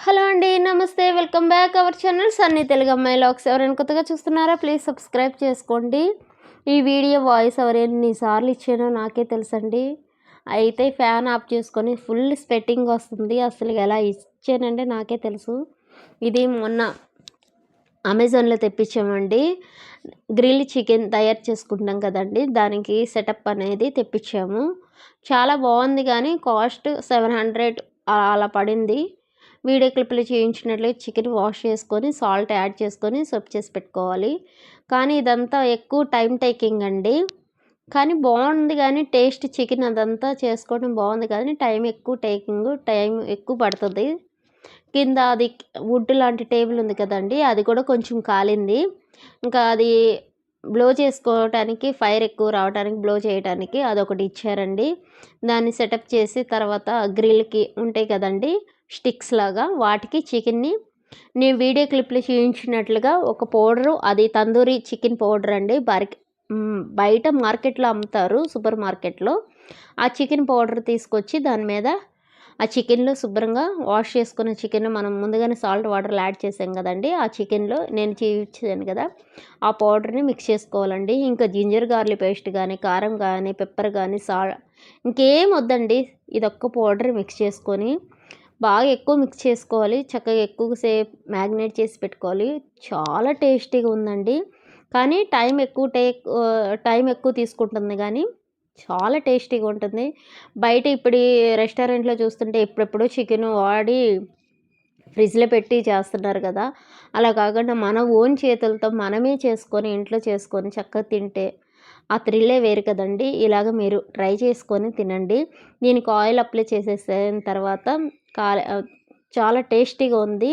Hello అండి, నమస్తే. Welcome back our channel Sunny Telugu అమ్మాయి లాగ్స్. ఎవరైనా కొత్తగా చూస్తున్నారా ప్లీజ్ సబ్స్క్రైబ్ చేసుకోండి. ఈ వీడియో వాయిస్ ఓవర్ ఎన్నిసార్లు ఇచ్చానో నాకే తెలుసండి. అయితే ఫ్యాన్ ఆఫ్ చేసుకొని ఫుల్ స్వెట్టింగ్ వస్తుంది. అసలు ఎలా ఇచ్చానంటే నాకే తెలుసు. ఇది మొన్న అమెజాన్లో తెప్పించామండి. గ్రిల్ చికెన్ తయారు చేసుకుంటాం కదండి, దానికి సెటప్ అనేది తెప్పించాము. చాలా బాగుంది కానీ కాస్ట్ 700 అలా పడింది. వీడియో క్లిప్లు చేయించినట్లే చికెన్ వాష్ చేసుకొని సాల్ట్ యాడ్ చేసుకొని సర్వ్ చేసి పెట్టుకోవాలి. కానీ ఇదంతా ఎక్కువ టైం టేకింగ్ అండి. కానీ బాగుంది, కానీ టేస్ట్ చికెన్ అదంతా చేసుకోవడం బాగుంది కానీ టైం ఎక్కువ టేకింగ్, టైం ఎక్కువ పడుతుంది. కింద అది వుడ్ లాంటి టేబుల్ ఉంది కదండి, అది కూడా కొంచెం కాలింది. ఇంకా అది బ్లో చేసుకోవటానికి, ఫైర్ ఎక్కువ రావడానికి బ్లో చేయడానికి అదొకటి ఇచ్చారండి. దాన్ని సెటప్ చేసి తర్వాత గ్రిల్కి ఉంటాయి కదండి స్టిక్స్ లాగా, వాటికి చికెన్ని నేను వీడియో క్లిప్లో చూపించినట్లుగా ఒక పౌడరు, అది తందూరి చికెన్ పౌడర్ అండి. బయట మార్కెట్లో అమ్ముతారు, సూపర్ మార్కెట్లో. ఆ చికెన్ పౌడర్ తీసుకొచ్చి దాని మీద ఆ చికెన్లో శుభ్రంగా వాష్ చేసుకున్న చికెన్ మనం ముందుగానే సాల్ట్ వాటర్లో యాడ్ చేసాం కదండి, ఆ చికెన్లో నేను చూపించాను కదా ఆ పౌడర్ని మిక్స్ చేసుకోవాలండి. ఇంకా జింజర్ గార్లిక్ పేస్ట్ కానీ, కారం కానీ, పెప్పర్ కానీ, ఇంకేం వద్దండి. ఇదొక్క పౌడర్ మిక్స్ చేసుకొని బాగా ఎక్కువ మిక్స్ చేసుకోవాలి. చక్కగా ఎక్కువ సేపు మ్యాగ్నేట్ చేసి పెట్టుకోవాలి. చాలా టేస్టీగా ఉందండి. కానీ టైం ఎక్కువ తీసుకుంటుంది కానీ చాలా టేస్టీగా ఉంటుంది. బయట ఇప్పుడు ఈ రెస్టారెంట్లో చూస్తుంటే ఎప్పుడెప్పుడో చికెన్ వాడి ఫ్రిడ్జ్లో పెట్టి చేస్తున్నారు కదా, అలా కాకుండా మన ఓన్ చేతులతో మనమే చేసుకొని ఇంట్లో చేసుకొని చక్కగా తింటే ఆ థ్రిల్లే వేరు కదండి. ఇలాగ మీరు ట్రై చేసుకొని తినండి. దీనికి ఆయిల్ అప్లై చేసేసిన తర్వాత చాలా టేస్టీగా ఉంది.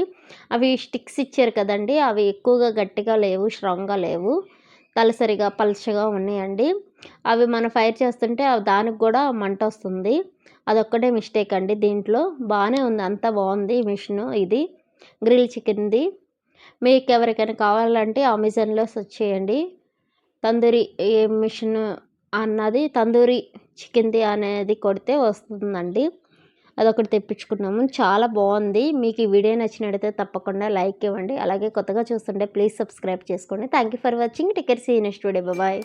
అవి స్టిక్స్ ఇచ్చారు కదండి, అవి ఎక్కువగా గట్టిగా లేవు, స్ట్రాంగ్గా లేవు, తలసరిగా పల్చగా ఉన్నాయండి. అవి మనం ఫైర్ చేస్తుంటే దానికి కూడా మంట వస్తుంది. అదొక్కటే మిస్టేక్ అండి. దీంట్లో బాగానే ఉంది, అంతా బాగుంది. మిషను ఇది గ్రిల్ చికెన్ది. మీకు ఎవరికైనా కావాలంటే అమెజాన్లో సెర్చ్ చేయండి. తందూరి మిషన్ అన్నది తందూరి చికెన్ది అనేది కొడితే వస్తుందండి. అదొకటి తెప్పించుకున్నాము. చాలా బాగుంది. మీకు ఈ వీడియో నచ్చినట్టయితే తప్పకుండా లైక్ ఇవ్వండి. అలాగే కొత్తగా చూస్తుంటే ప్లీజ్ సబ్స్క్రైబ్ చేసుకోండి. Thank you for watching. Take care. See you next video. Bye.